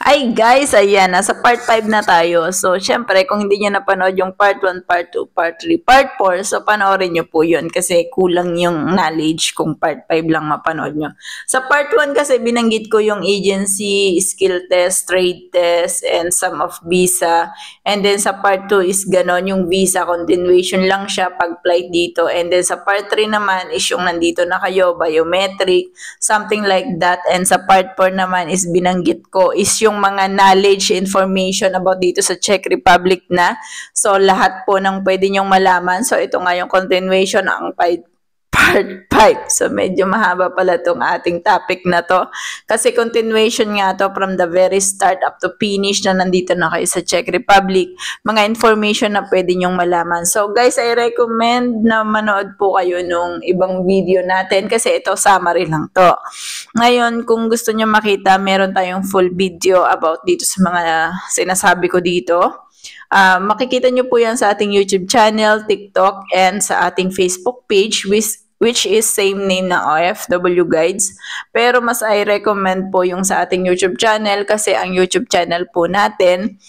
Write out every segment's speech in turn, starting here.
Hi guys, ayan, nasa part 5 na tayo. So, syempre, kung hindi nyo napanood yung part 1, part 2, part 3, part 4, so panoorin nyo po yun kasi kulang yung knowledge kung part 5 lang mapanood nyo. Sa part 1 kasi binanggit ko yung agency, skill test, trade test, and some of visa. And then sa part 2 is ganon, yung visa continuation lang siya pag flight dito. And then sa part 3 naman is yung nandito na kayo, biometric, something like that. And sa part 4 naman is binanggit ko is yung mga knowledge, information about dito sa Czech Republic na. So, lahat po ng pwede nyong malaman. So, ito nga yung continuation ng part 5. So, medyo mahaba pala itong ating topic na to. Kasi continuation nga to from the very start up to finish na nandito na kayo sa Czech Republic. Mga information na pwede nyong malaman. So, guys, I recommend na manood po kayo nung ibang video natin kasi ito summary lang to. Ngayon, kung gusto nyo makita, meron tayong full video about dito sa mga sinasabi ko dito. Makikita nyo po yan sa ating YouTube channel, TikTok, and sa ating Facebook page, which is same name na OFW Guides. Pero mas I recommend po yung sa ating YouTube channel kasi ang YouTube channel po natin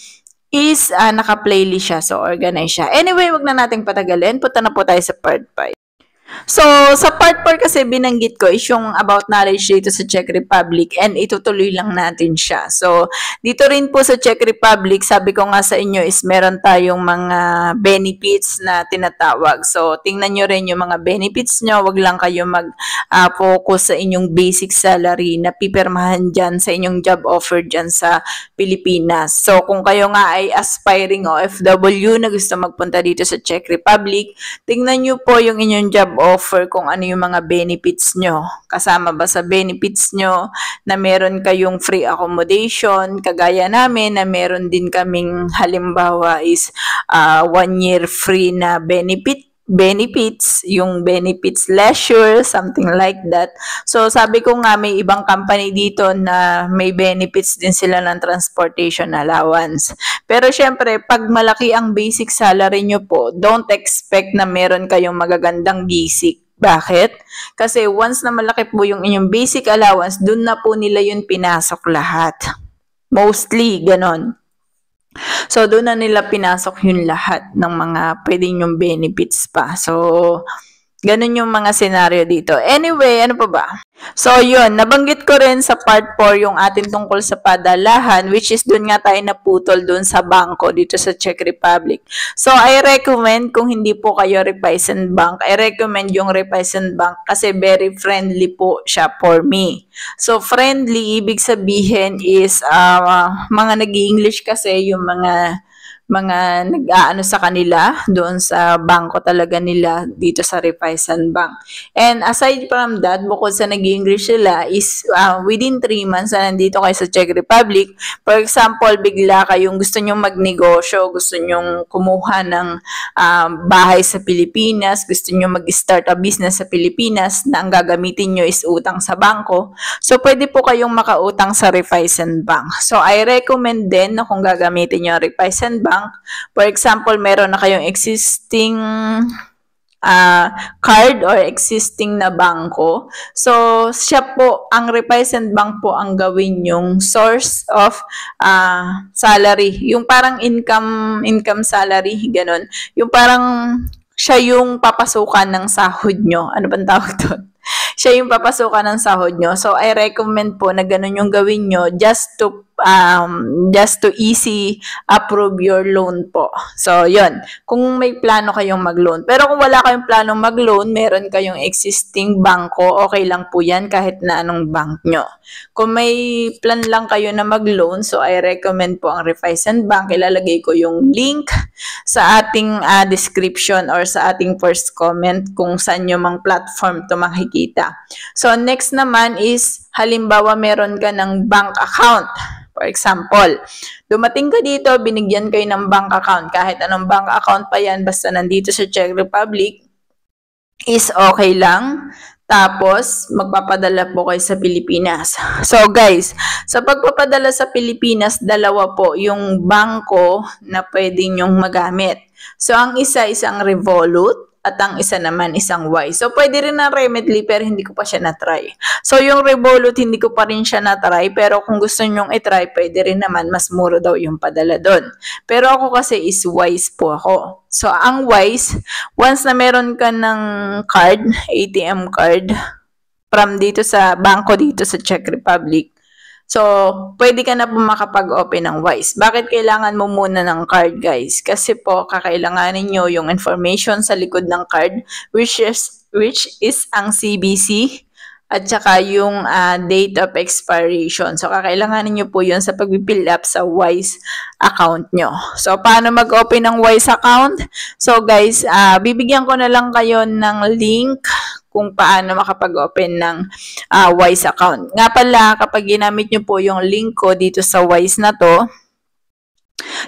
is naka-playlist siya, so organize siya. Anyway, wag na nating patagalin. Punta na po tayo sa part 5. So, sa part 4 kasi binanggit ko is yung about knowledge dito sa Czech Republic and itutuloy lang natin siya. So, dito rin po sa Czech Republic, sabi ko nga sa inyo is meron tayong mga benefits na tinatawag. So, tingnan nyo rin yung mga benefits nyo. Wag lang kayo mag-focus sa inyong basic salary na pipirmahan dyan sa inyong job offer dyan sa Pilipinas. So, kung kayo nga ay aspiring OFW na gusto magpunta dito sa Czech Republic, tingnan nyo po yung inyong job offer kung ano yung mga benefits nyo. Kasama ba sa benefits nyo na meron kayong free accommodation, kagaya namin na meron din kaming halimbawa is 1 year free na benefits, yung benefits leisure, something like that. So, sabi ko nga may ibang company dito na may benefits din sila ng transportation allowance. Pero syempre, pag malaki ang basic salary nyo po, don't expect na meron kayong magagandang basic. Bakit? Kasi once na malaki po yung inyong basic allowance, dun na po nila yun pinasok lahat. Mostly, ganon. So, doon na nila pinasok yung lahat ng mga pwedeng yung benefits pa. So, ganun yung mga scenario dito. Anyway, ano pa ba? So, yun. Nabanggit ko rin sa part 4 yung atin tungkol sa padalahan, which is doon nga tayo naputol doon sa bangko dito sa Czech Republic. So, I recommend kung hindi po kayo Raiffeisen Bank, I recommend yung Raiffeisen Bank kasi very friendly po siya for me. So, friendly, ibig sabihin is mga nag-i-English kasi yung mga nag-aano sa kanila doon sa bangko talaga nila dito sa Raiffeisen Bank. And aside from that, bukod sa nag-English sila is within 3 months na nandito kayo sa Czech Republic. For example, bigla kayong gusto nyong magnegosyo, gusto nyong kumuha ng bahay sa Pilipinas, gusto nyong mag-start a business sa Pilipinas na ang gagamitin nyo is utang sa bangko. So, pwede po kayong makautang sa Raiffeisen Bank. So, I recommend din na kung gagamitin nyo ang Raiffeisen Bank, for example, meron na kayong existing card or existing na bangko. So, siya po, ang Raiffeisen Bank po ang gawin yung source of salary. Yung parang income salary, ganun. Yung parang siya yung papasukan ng sahod nyo. Ano bang tawag doon? Siya yung papasukan ng sahod nyo. So, I recommend po na ganun yung gawin nyo just to easy approve your loan po. So, yun. Kung may plano kayong mag-loan. Pero kung wala kayong planong mag-loan, meron kayong existing bangko, okay lang po yan kahit na anong bank nyo. Kung may plan lang kayo na mag-loan, so I recommend po ang Raiffeisen Bank. Ilalagay ko yung link sa ating description or sa ating first comment kung saan yung mga platform to makikita. So, next naman is, halimbawa meron ka ng bank account. For example, dumating ka dito, binigyan kayo ng bank account. Kahit anong bank account pa yan, basta nandito sa Czech Republic, is okay lang. Tapos, magpapadala po kayo sa Pilipinas. So, guys, sa pagpapadala sa Pilipinas, dalawa po yung bangko na pwede nyong magamit. So, ang isa, isang Revolut. at ang isa naman isang Y. So, pwede rin na Remitly pero hindi ko pa siya na-try. So, yung Revolut hindi ko pa rin siya na-try pero kung gusto nyong i-try, pwede rin naman mas mura daw yung padala doon. Pero ako kasi is Wise po ako. So, ang Wise, once na meron ka ng card, ATM card, from dito sa bangko dito sa Czech Republic, so, pwede ka na po makapag-open ng Wise. Bakit kailangan mo muna ng card, guys? Kasi po, kakailanganin nyo yung information sa likod ng card, which is ang CVC, at saka yung date of expiration. So, kakailanganin nyo po yun sa pag-fill up sa Wise account nyo. So, paano mag-open ng Wise account? So, guys, bibigyan ko na lang kayo ng link kung paano makapag-open ng Wise account. Nga pala, kapag ginamit nyo po yung link ko dito sa Wise na to,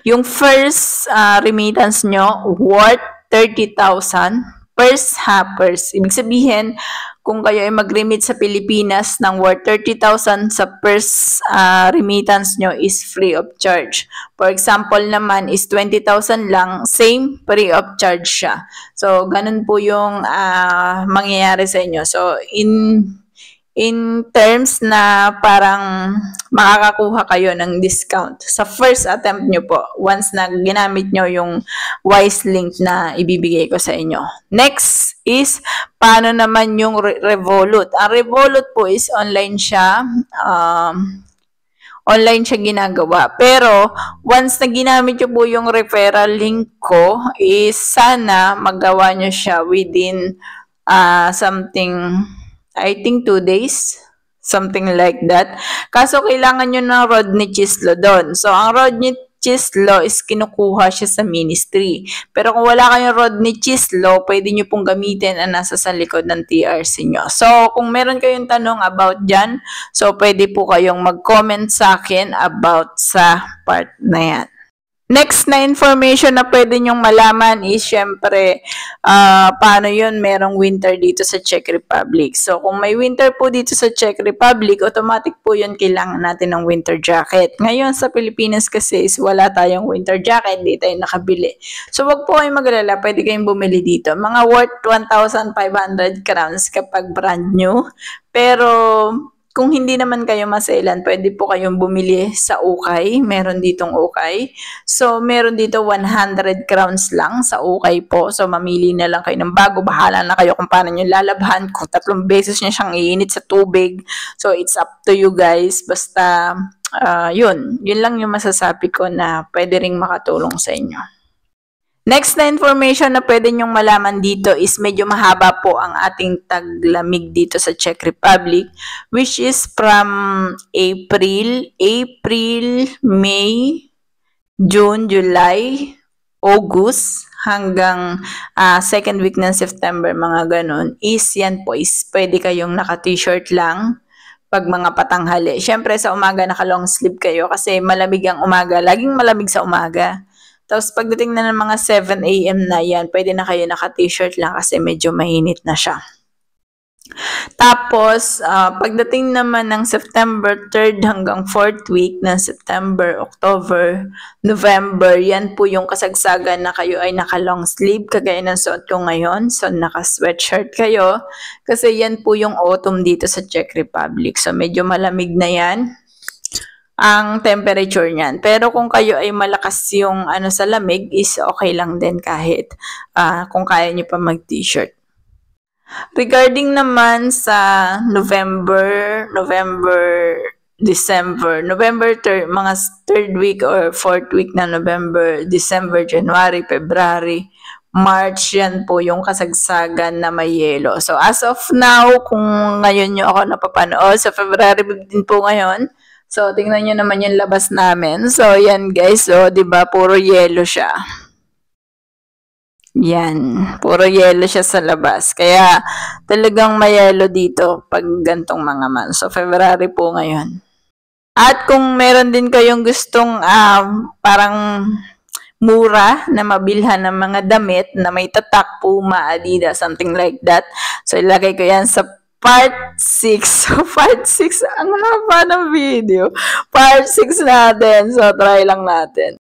yung first remittance nyo worth 30,000 first hoppers. Ibig sabihin, kung kayo ay mag-remit sa Pilipinas ng worth 30,000 sa first remittance nyo is free of charge. For example naman is 20,000 lang, same, free of charge siya. So, ganun po yung mangyayari sa inyo. So, in terms na parang makakakuha kayo ng discount sa first attempt nyo po once na ginamit nyo yung Wise link na ibibigay ko sa inyo. Next is, paano naman yung Revolut? Ang Revolut po is online siya. Online siya ginagawa. Pero, once na ginamit nyo po yung referral link ko, is sana magawa nyo siya within something, I think 2 days, something like that. Kaso kailangan nyo ng Rodney Chislo doon. So, ang Rodney Chislo is kinukuha siya sa ministry. Pero kung wala kayong Rodney Chislo, pwede nyo pong gamitin ang nasa sa likod ng TRC nyo. So, kung meron kayong tanong about dyan, so pwede po kayong mag-comment sa akin about sa part na yan. Next na information na pwede nyong malaman is syempre paano yun merong winter dito sa Czech Republic. So kung may winter po dito sa Czech Republic, automatic po yun kailangan natin ng winter jacket. Ngayon sa Pilipinas kasi is wala tayong winter jacket, di tayo nakabili. So wag po kayong mag-alala, pwede kayong bumili dito. Mga worth 1,500 crowns kapag brand new. Pero kung hindi naman kayo masailan, pwede po kayong bumili sa ukay. Meron ditong ukay. So, meron dito 100 crowns lang sa ukay po. So, mamili na lang kayo ng bago. Bahala na kayo kung paano nyo lalabhan. Kung 3 beses nyo siyang iinit sa tubig. So, it's up to you guys. Basta, yun. Yun lang yung masasabi ko na pwede ring makatulong sa inyo. Next na information na pwede nyong malaman dito is medyo mahaba po ang ating taglamig dito sa Czech Republic, which is from April, May, June, July, August, hanggang second week ng September, mga ganun, is yan po is pwede kayong naka-t-shirt lang pag mga patanghali. Siyempre sa umaga naka-long sleeve kayo kasi malamig ang umaga, laging malamig sa umaga. Tapos pagdating na ng mga 7 AM na yan, pwede na kayo naka-t-shirt lang kasi medyo mainit na siya. Tapos, pagdating naman ng September 3rd hanggang 4th week ng September, October, November, yan po yung kasagsagan na kayo ay naka-long sleeve, kagaya ng suot ko ngayon. So, naka-sweatshirt kayo kasi yan po yung autumn dito sa Czech Republic. So, medyo malamig na yan ang temperature niyan. Pero kung kayo ay malakas yung sa lamig is okay lang din kahit kung kaya niyo pa mag-t-shirt. Regarding naman sa November, December, mga 3rd week or 4th week na November, December, January, February, March, yan po yung kasagsagan na may yelo. So as of now, kung ngayon nyo ako napapanood, sa February din po ngayon, so, tingnan nyo naman yung labas namin. So, yan guys. So, diba, puro yelo siya. Yan. Puro yelo siya sa labas. Kaya, talagang may yelo dito pag gantong mga months. So, February po ngayon. At kung meron din kayong gustong parang mura na mabilhan ng mga damit na may tatak, Puma, Adidas, something like that. So, ilagay ko yan sa Part 6. So, Part 6, ang haba ng video. Part 6 natin. So, try lang natin.